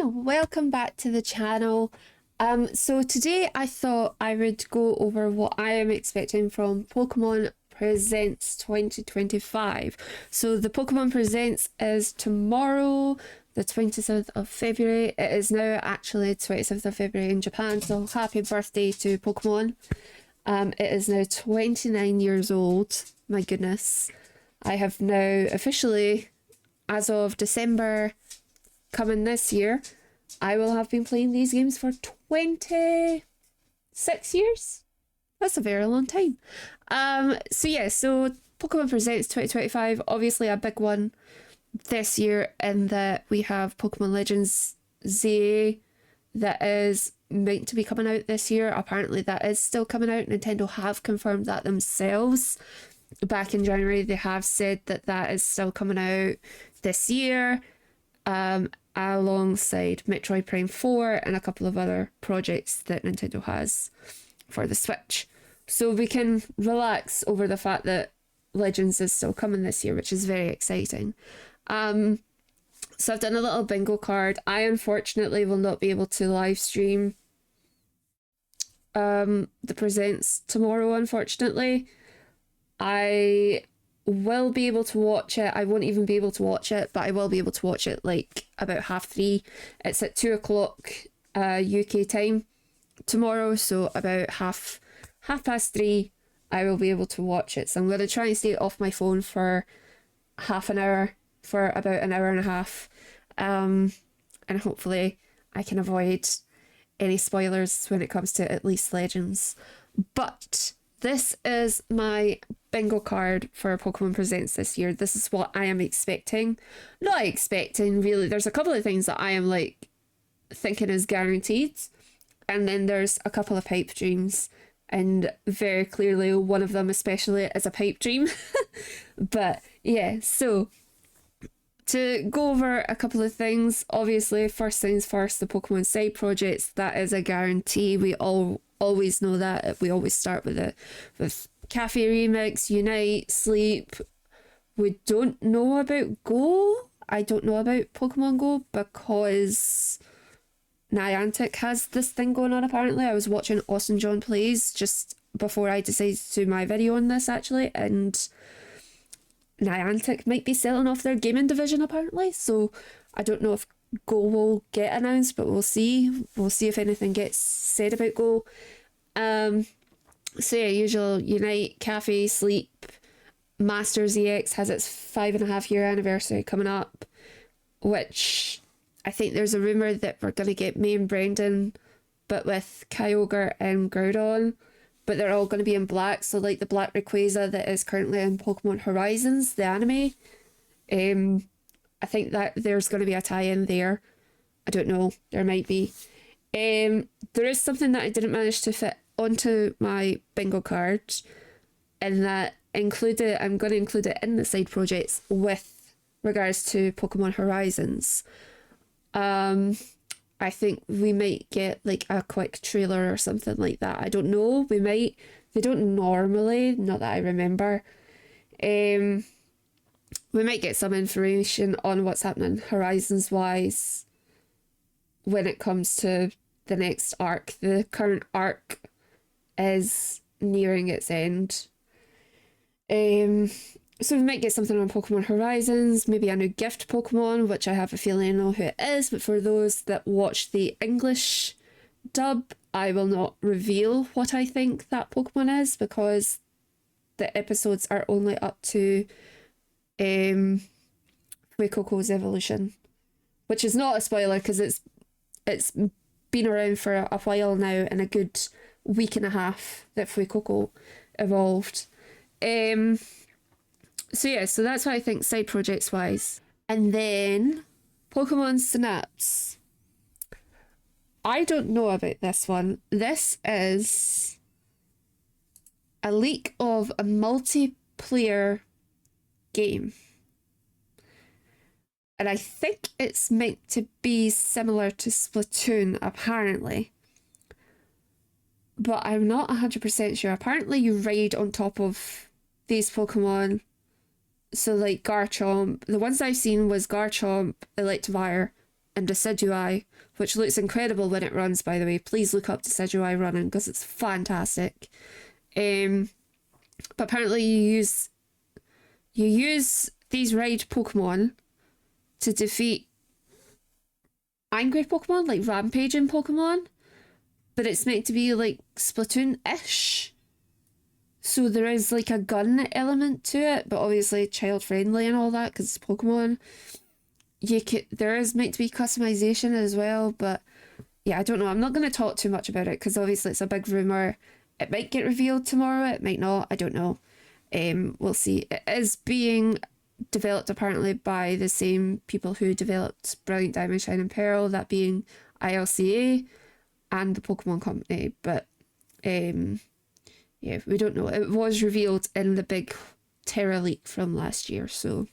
welcome back to the channel. So today I thought I would go over what I am expecting from Pokemon Presents 2025. So the Pokemon Presents is tomorrow, the 27th of February. It is now actually 27th of February in Japan, so happy birthday to Pokemon. It is now 29 years old. My goodness. I have now officially, as of December coming this year, I will have been playing these games for 26 years. That's a very long time. So Pokemon Presents 2025, obviously a big one this year in that we have Pokemon Legends ZA that is meant to be coming out this year. Apparently that is still coming out. Nintendo have confirmed that themselves. Back in January, they have said that that is still coming out this year, alongside Metroid Prime 4 and a couple of other projects that Nintendo has for the Switch. So we can relax over the fact that Legends is still coming this year, which is very exciting. So I've done a little bingo card. I unfortunately will not be able to live stream the presents tomorrow, unfortunately. I will be able to watch it. I won't even be able to watch it, but I will be able to watch it like about 3:30. It's at 2 o'clock UK time tomorrow, so about half past 3 I will be able to watch it. So I'm going to try and stay off my phone for half an hour, for about an hour and a half, and hopefully I can avoid any spoilers when it comes to at least Legends. But this is my bingo card for Pokemon Presents this year. This is what I am expecting. Not expecting, really. There's a couple of things that I am like thinking is guaranteed. And then there's a couple of pipe dreams. And very clearly one of them especially is a pipe dream. But yeah, so to go over a couple of things, obviously first things first, the Pokemon side projects, that is a guarantee. We always know that. We always start with Cafe Remix, Unite, Sleep. We don't know about Go. I don't know about Pokemon Go because Niantic has this thing going on apparently. I was watching Austin John Plays just before I decided to do my video on this actually, and Niantic might be selling off their gaming division apparently, so I don't know if Go will get announced, but we'll see. We'll see if anything gets said about Go. So yeah, usual Unite, Cafe, Sleep. Masters EX has its 5.5 year anniversary coming up, which I think there's a rumour that we're going to get May and Brendan, but with Kyogre and Groudon, but they're all going to be in black, so like the black Rayquaza that is currently in Pokemon Horizons, the anime. I think that there's going to be a tie-in there. I don't know, there might be. There is something that I didn't manage to fit onto my bingo card, and that I'm going to include it in the side projects with regards to Pokemon Horizons. I think we might get like a quick trailer or something like that. I don't know, we might. They don't normally, not that I remember. We might get some information on what's happening Horizons wise when it comes to the next arc. The current arc is nearing its end. So we might get something on Pokemon Horizons, maybe a new gift Pokemon, which I have a feeling I know who it is, but for those that watch the English dub, I will not reveal what I think that Pokemon is because the episodes are only up to Fuecoco's evolution, which is not a spoiler because it's been around for a while now, and a good week and a half that Fuecoco evolved. So yeah, so that's what I think side projects wise. And then Pokemon Synapse. I don't know about this one. This is a leak of a multiplayer game. And I think it's meant to be similar to Splatoon, apparently. But I'm not 100% sure. Apparently you ride on top of these Pokemon. So like Garchomp. The ones I've seen was Garchomp, Electivire, and Decidueye, which looks incredible when it runs, by the way. Please look up Decidueye running because it's fantastic. But apparently you use these ride Pokemon to defeat angry Pokemon, like rampaging Pokemon, but it's meant to be like Splatoon-ish. So there is like a gun element to it, but obviously child friendly and all that because it's Pokemon. There is meant to be customization as well, but yeah, I don't know. I'm not going to talk too much about it because obviously it's a big rumor. It might get revealed tomorrow. It might not. I don't know. We'll see. It is being developed apparently by the same people who developed Brilliant Diamond, Shining Pearl, that being ILCA and the Pokemon Company. But yeah, we don't know. It was revealed in the big Terra leak from last year, so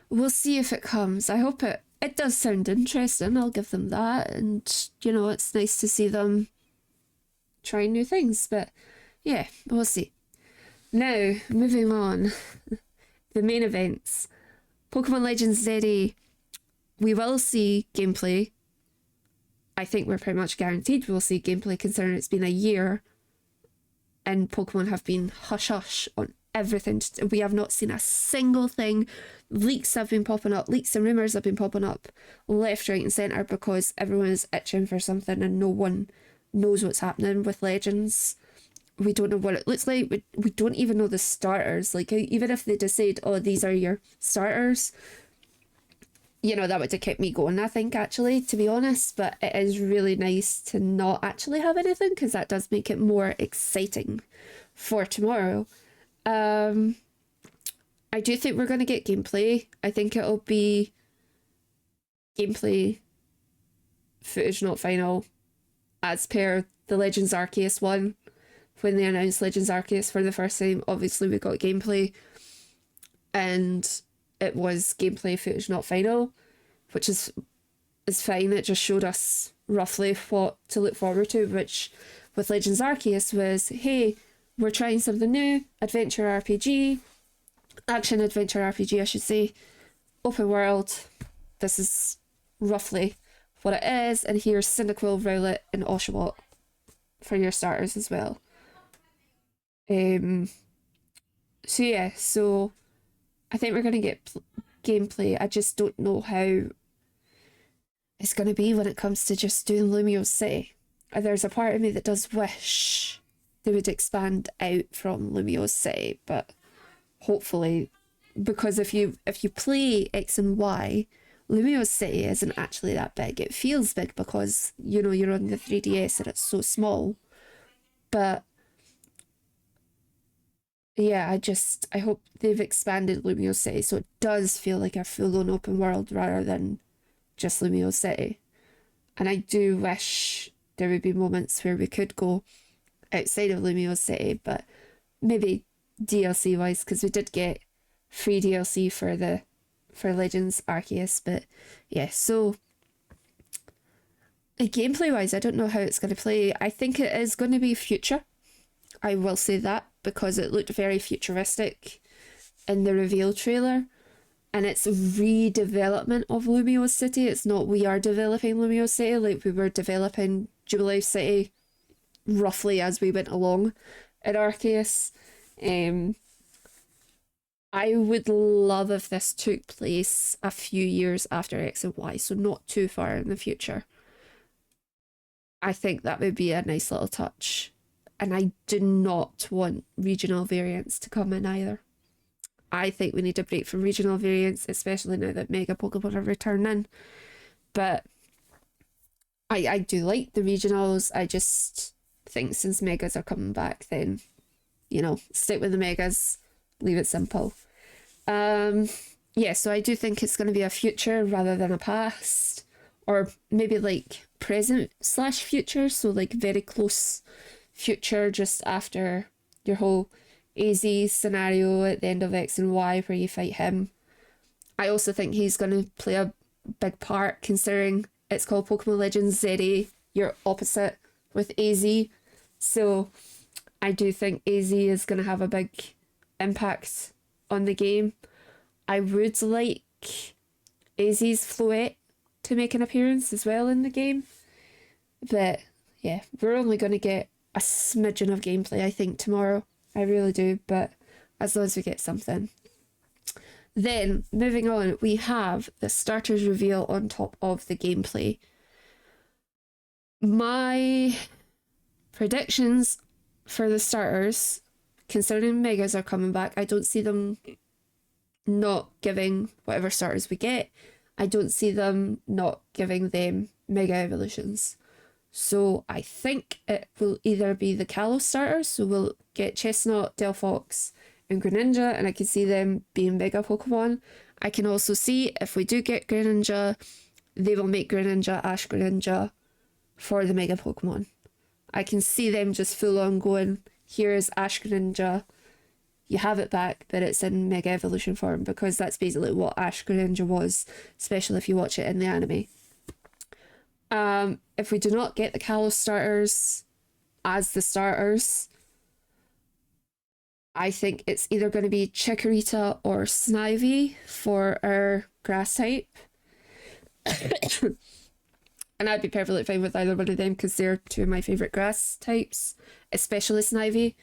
we'll see if it comes. I hope it does sound interesting. I'll give them that, and you know, it's nice to see them trying new things. But yeah, we'll see. Now, moving on, the main events. Pokemon Legends ZA, we will see gameplay. I think we're pretty much guaranteed we'll see gameplay considering it's been a year and Pokemon have been hush-hush on everything. We have not seen a single thing. Leaks have been popping up. Leaks and rumours have been popping up left, right and centre because everyone is itching for something and no one knows what's happening with Legends. We don't know what it looks like. We don't even know the starters. Like, even if they decide, oh, these are your starters, you know, that would have kept me going, I think, actually, to be honest. But it is really nice to not actually have anything because that does make it more exciting for tomorrow. I do think we're going to get gameplay. I think it'll be gameplay footage, not final, as per the Legends Arceus one. When they announced Legends Arceus for the first time, obviously we got gameplay and it was gameplay footage, not final, which is fine. It just showed us roughly what to look forward to, which with Legends Arceus was, hey, we're trying something new, adventure RPG, action adventure RPG, I should say, open world. This is roughly what it is, and here's Cyndaquil, Rowlet, and Oshawott for your starters as well. So yeah, so I think we're going to get gameplay. I just don't know how it's going to be when it comes to just doing Lumiose City. There's a part of me that does wish they would expand out from Lumiose City, but hopefully, because if you play X and Y, Lumiose City isn't actually that big. It feels big because, you know, you're on the 3DS and it's so small, but yeah, I hope they've expanded Lumiose City so it does feel like a full-on open world rather than just Lumiose City. And I do wish there would be moments where we could go outside of Lumiose City, but maybe DLC wise, because we did get free DLC for Legends Arceus. But yeah, so gameplay wise, I don't know how it's going to play. I think it is going to be future. I will say that because it looked very futuristic in the reveal trailer, and it's a redevelopment of Lumiose City. It's not we are developing Lumiose City like we were developing Jubilee City roughly as we went along at Arceus. I would love if this took place a few years after X and Y, so not too far in the future. I think that would be a nice little touch. And I do not want regional variants to come in either. I think we need a break from regional variants, especially now that Mega Pokemon are returning. But I do like the regionals. I just think since Megas are coming back, then, you know, stick with the Megas, leave it simple. Yeah, so I do think it's going to be a future rather than a past. Or maybe like present / future, so like very close future just after your whole AZ scenario at the end of X and Y where you fight him. I also think he's going to play a big part considering it's called Pokemon Legends ZA, you're opposite with AZ. So I do think AZ is going to have a big impact on the game. I would like AZ's Floette to make an appearance as well in the game. But yeah, we're only going to get a smidgen of gameplay, I think, tomorrow. I really do, but as long as we get something. Then, moving on, we have the starters reveal on top of the gameplay. My predictions for the starters, considering megas are coming back, I don't see them not giving whatever starters we get. I don't see them not giving them mega evolutions. So I think it will either be the Kalos starters, so we'll get Chestnut, Delphox, and Greninja, and I can see them being mega Pokemon. I can also see if we do get Greninja, they will make Greninja Ash Greninja for the mega Pokemon. I can see them just full on going, here's Ash Greninja, you have it back, but it's in mega evolution form, because that's basically what Ash Greninja was, especially if you watch it in the anime. If we do not get the Kalos starters as the starters, I think it's either going to be Chikorita or Snivy for our grass type. And I'd be perfectly fine with either one of them because they're two of my favourite grass types, especially Snivy.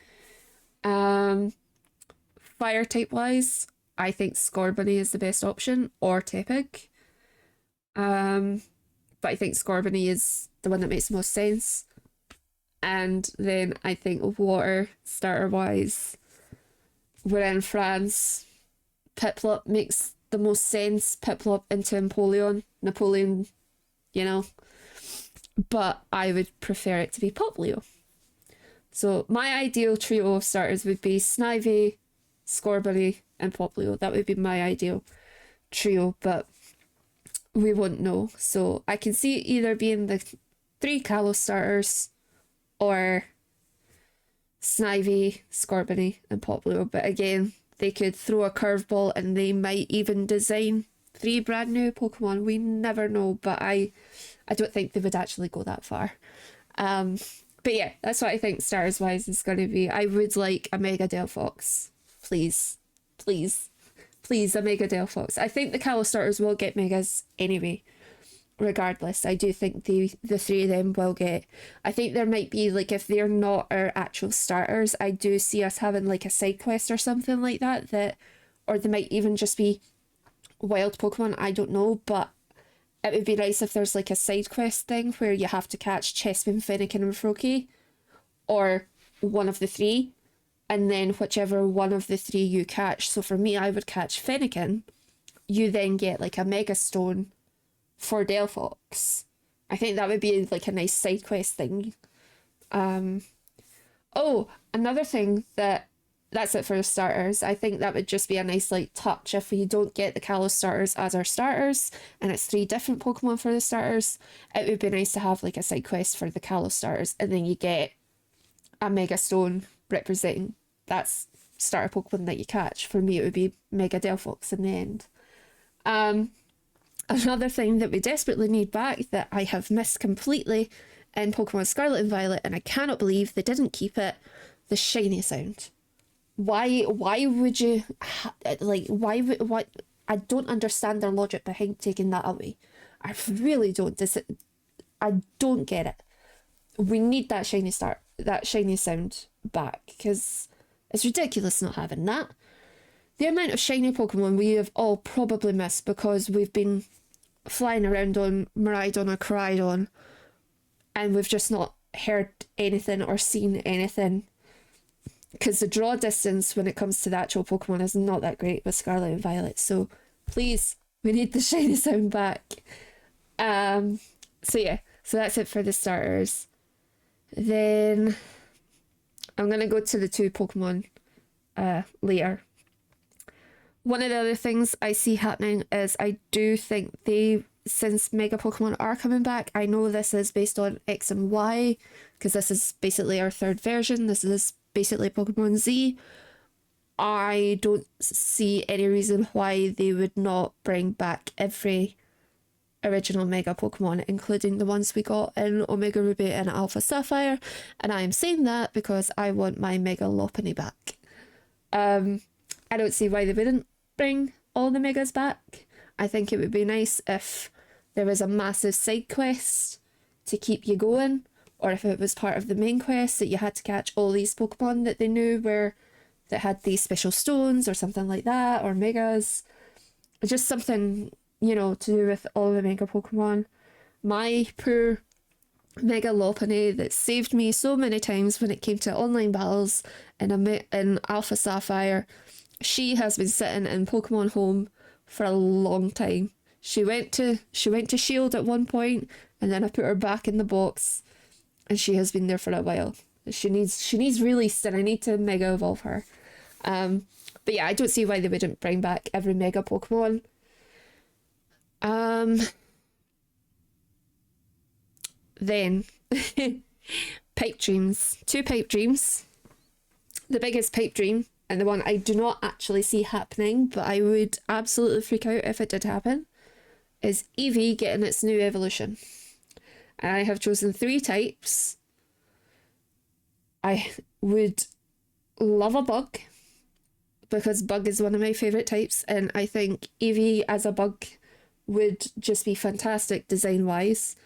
Fire type wise, I think Scorbunny is the best option, or Tepig. But I think Scorbunny is the one that makes the most sense. And then I think water starter wise, we're in France. Piplup makes the most sense. Piplup into Napoleon, you know. But I would prefer it to be Poplio. So my ideal trio of starters would be Snivy, Scorbunny, and Poplio. That would be my ideal trio, but we won't know. So I can see it either being the 3 Kalos starters or Snivy, Scorbunny, and Poplio. But again, they could throw a curveball and they might even design 3 brand new Pokemon. We never know, but I don't think they would actually go that far. But yeah, that's what I think starters wise is going to be. I would like a Mega Delphox. Please, please, please, a Mega Delphox. I think the Kalos starters will get Megas anyway. Regardless, I do think the 3 of them will get. I think there might be, like, if they're not our actual starters, I do see us having like a side quest or something like that, or they might even just be wild Pokemon, I don't know, but it would be nice if there's like a side quest thing where you have to catch Chespin, Fennekin, and Froakie, or one of the 3, and then whichever one of the 3 you catch. So for me, I would catch Fennekin. You then get like a Mega Stone for Delphox. I think that would be like a nice side quest thing. Oh, another thing that's it for the starters. I think that would just be a nice like touch if we don't get the Kalos starters as our starters and it's 3 different Pokemon for the starters. It would be nice to have like a side quest for the Kalos starters, and then you get a Mega Stone representing that's starter Pokemon that you catch. For me, it would be Mega Delphox in the end. Another thing that we desperately need back that I have missed completely in Pokemon Scarlet and Violet, and I cannot believe they didn't keep it, the shiny sound. Why would you, why, I don't understand their logic behind taking that away. I really don't. I don't get it. We need that shiny sound back, because it's ridiculous not having that. The amount of shiny Pokemon we have all probably missed because we've been flying around on Miraidon or Koraidon and we've just not heard anything or seen anything, because the draw distance when it comes to the actual Pokemon is not that great with Scarlet and Violet. So please, we need the shiny sound back. So yeah, so that's it for the starters. Then I'm going to go to the 2 Pokemon later. One of the other things I see happening is I do think since Mega Pokemon are coming back, I know this is based on X and Y, because this is basically our 3rd version. This is basically Pokemon Z. I don't see any reason why they would not bring back every original Mega Pokemon, including the ones we got in Omega Ruby and Alpha Sapphire. And I am saying that because I want my Mega Lopunny back. I don't see why they wouldn't bring all the Megas back. I think it would be nice if there was a massive side quest to keep you going, or if it was part of the main quest that you had to catch all these Pokemon that they knew were that had these special stones or something like that, or megas. Just something, to do with all the mega Pokemon. My poor Mega Lopunny that saved me so many times when it came to online battles in Alpha Sapphire. She has been sitting in Pokemon Home for a long time. She went to Shield at one point, and then I put her back in the box, and she has been there for a while. She needs released, and I need to Mega Evolve her. But yeah, I don't see why they wouldn't bring back every Mega Pokemon. Then pipe dreams. Two pipe dreams. The biggest pipe dream, and the one I do not actually see happening, but I would absolutely freak out if it did happen, is Eevee getting its new evolution. And I have chosen 3 types. I would love a bug, because bug is one of my favourite types, and I think Eevee as a bug would just be fantastic design-wise.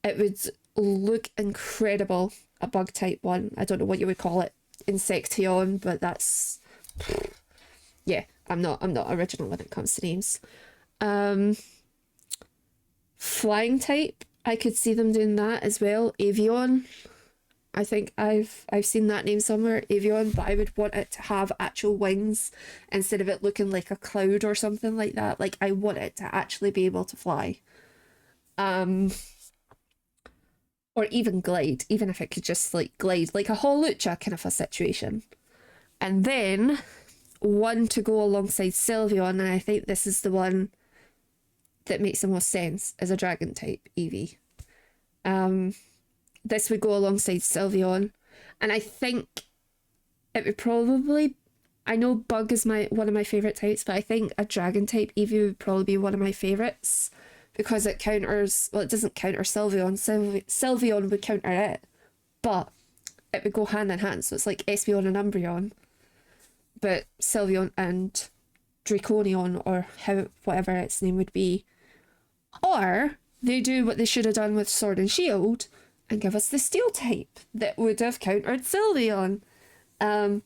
It would look incredible, a bug type one. I don't know what you would call it, Insecteon, but that's... yeah, I'm not original when it comes to names. Flying type, I could see them doing that as well. Avion, I think I've seen that name somewhere, Avion, but I would want it to have actual wings instead of it looking like a cloud or something like that. Like, I want it to actually be able to fly. Or even glide, even if it could just like glide, like a Hawlucha kind of a situation. And then one to go alongside Sylveon, and I think this is the one that makes the most sense, as a dragon type Eevee. This would go alongside Sylveon, and I think it would probably, I know bug is one of my favourite types, but I think a dragon type Eevee would probably be one of my favourites, because it counters, well, it doesn't counter Sylveon. Sylveon would counter it, but it would go hand in hand. So it's like Espeon and Umbreon, but Sylveon and Draconion, or whatever its name would be. Or they do what they should have done with Sword and Shield and give us the Steel type that would have countered Sylveon. But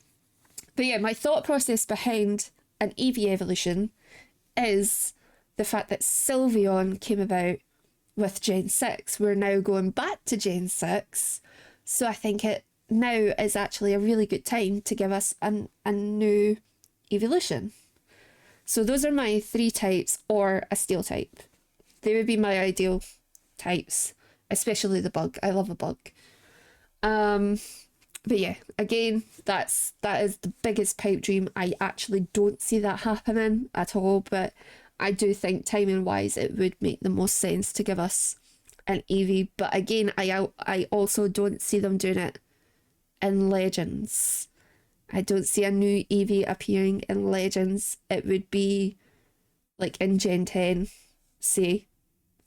yeah, my thought process behind an Eevee evolution is the fact that Sylveon came about with Gen 6. We're now going back to Gen 6. So I think it now is actually a really good time to give us a new evolution. So those are my 3 types, or a Steel type. They would be my ideal types, especially the bug. I love a bug. But yeah, again, that is the biggest pipe dream. I actually don't see that happening at all, but I do think timing wise it would make the most sense to give us an Eevee. But again, I also don't see them doing it in Legends. I don't see a new Eevee appearing in Legends. It would be like in Gen 10, say,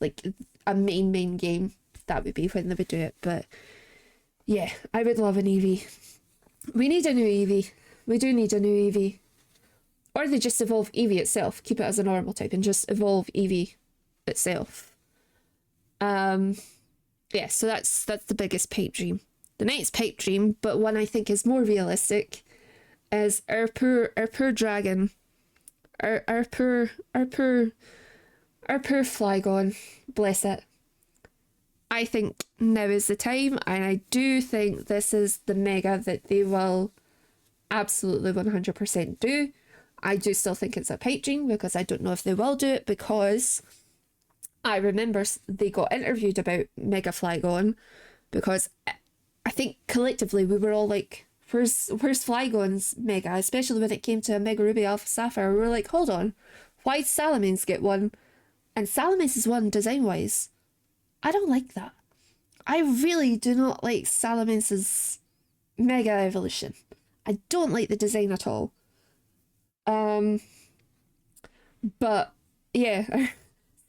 like a main game. That would be when they would do it. But yeah, I would love an Eevee. We need a new Eevee. We do need a new Eevee. Or they just evolve Eevee itself, keep it as a normal type, and just evolve Eevee itself. Yeah, so that's the biggest pipe dream. The next pipe dream, but one I think is more realistic, is our poor dragon, our poor Flygon, bless it. I think now is the time, and I do think this is the mega that they will absolutely 100% do. I do still think it's a pipe dream, because I don't know if they will do it, because I remember they got interviewed about Mega Flygon, because I think collectively we were all like, where's Flygon's Mega? Especially when it came to Mega Ruby Alpha Sapphire, we were like, hold on, why'd Salamence get one? And Salamence's one, design-wise, I don't like that. I really do not like Salamence's Mega evolution. I don't like the design at all. But yeah,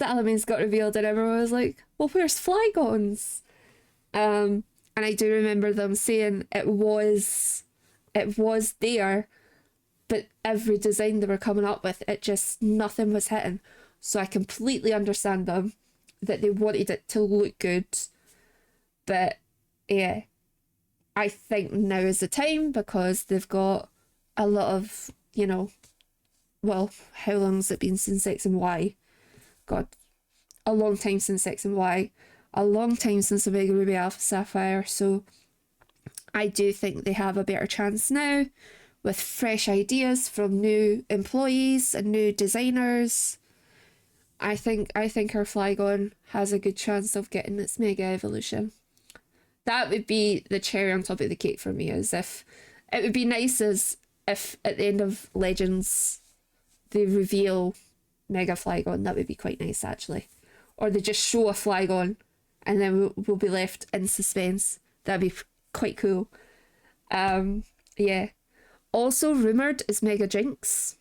Salamence got revealed and everyone was like, well, where's Flygon's? And I do remember them saying it was there, but every design they were coming up with, it just, nothing was hitting. So I completely understand them. that they wanted it to look good. But yeah, I think now is the time because they've got a lot of, well, how long's it been since X and Y? God, a long time since X and Y, a long time since Omega Ruby Alpha Sapphire, so I do think they have a better chance now with fresh ideas from new employees and new designers. I think our Flygon has a good chance of getting its Mega Evolution. That would be the cherry on top of the cake for me, as if it would be nice as if at the end of Legends they reveal Mega Flygon. That would be quite nice actually. Or they just show a Flygon and then we'll be left in suspense. That'd be quite cool. Yeah. Also rumoured is Mega Jinx.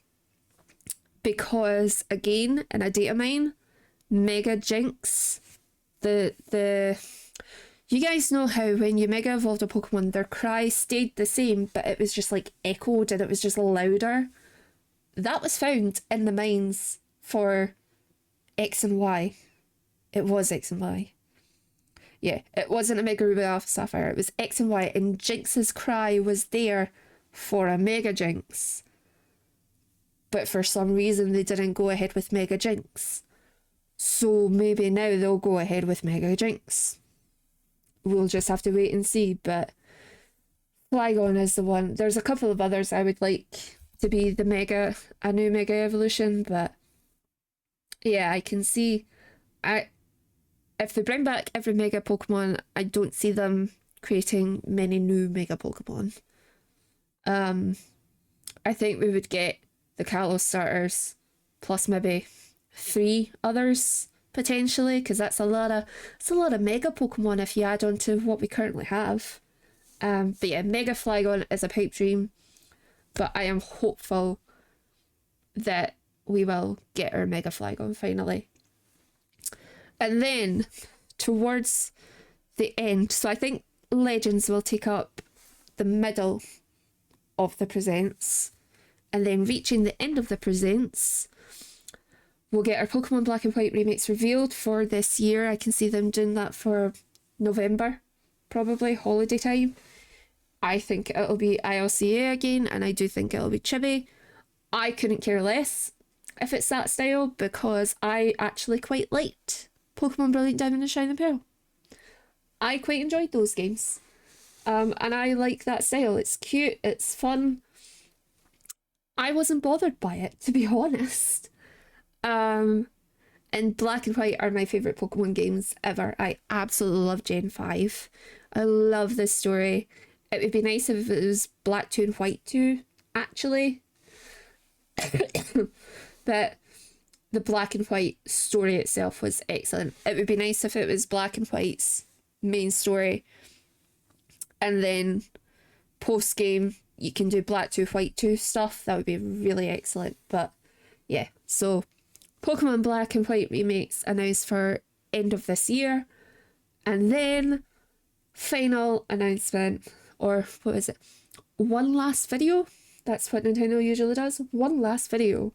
Because again, in a data mine, Mega Jinx, the you guys know how when you Mega evolved a Pokemon, their cry stayed the same, but it was just like echoed and it was just louder. That was found in the mines for X and Y. It was X and Y. Yeah, it wasn't a Mega Ruby Alpha Sapphire, it was X and Y, and Jinx's cry was there for a Mega Jinx. But for some reason they didn't go ahead with Mega Jinx. So maybe now they'll go ahead with Mega Jinx. We'll just have to wait and see, but Flygon is the one. There's a couple of others I would like to be a new Mega Evolution, but yeah, I can see if they bring back every Mega Pokemon, I don't see them creating many new Mega Pokemon. I think we would get the Kalos starters plus maybe 3 others potentially, because that's a lot of Mega Pokemon if you add on to what we currently have. But yeah, Mega Flygon is a pipe dream, but I am hopeful that we will get our Mega Flygon finally. And then towards the end, so I think Legends will take up the middle of the presents, and then reaching the end of the presents, we'll get our Pokemon Black and White remakes revealed for this year. I can see them doing that for November, probably holiday time. I think it'll be ILCA again, and I do think it'll be Chibi. I couldn't care less if it's that style, because I actually quite liked Pokemon Brilliant Diamond and Shining Pearl. I quite enjoyed those games. And I like that style. It's cute, it's fun. I wasn't bothered by it, to be honest. And Black and White are my favourite Pokemon games ever. I absolutely love Gen 5. I love this story. It would be nice if it was Black 2 and White 2, actually. But the Black and White story itself was excellent. It would be nice if it was Black and White's main story, and then post game you can do Black 2, White 2 stuff. That would be really excellent. But yeah, so Pokemon Black and White remakes announced for end of this year, and then final announcement, or what is it? One last video? That's what Nintendo usually does. One last video.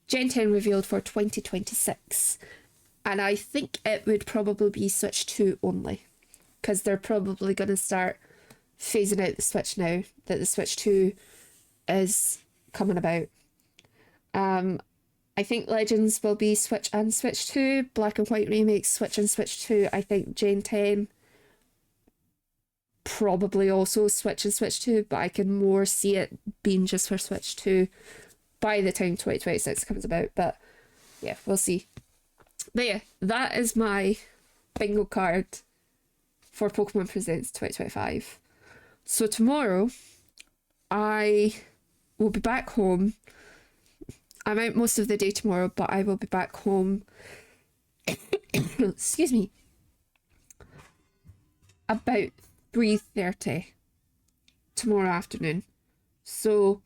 Gen 10 revealed for 2026. And I think it would probably be Switch 2 only, because they're probably going to start phasing out the Switch now that the Switch 2 is coming about. I think Legends will be Switch and Switch 2. Black and White remakes, Switch and Switch 2. I think Gen 10 probably also Switch and Switch 2, but I can more see it being just for Switch 2 by the time 2026 comes about. But yeah, we'll see. But yeah, that is my bingo card for Pokemon Presents 2025. So tomorrow, I will be back home. I'm out most of the day tomorrow, but I will be back home. Excuse me. About 3:30 tomorrow afternoon. So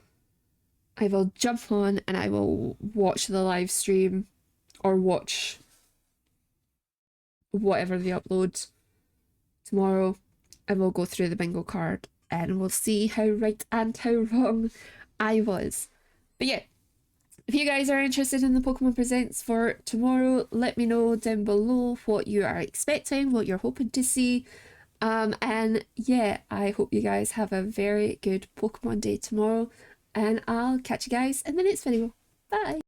I will jump on and I will watch the live stream, or watch whatever they upload tomorrow, and we'll go through the bingo card and we'll see how right and how wrong I was. But yeah, If you guys are interested in the Pokemon Presents for tomorrow, let me know down below what you are expecting, what you're hoping to see. And yeah, I hope you guys have a very good Pokemon day tomorrow, and I'll catch you guys in the next video. Bye!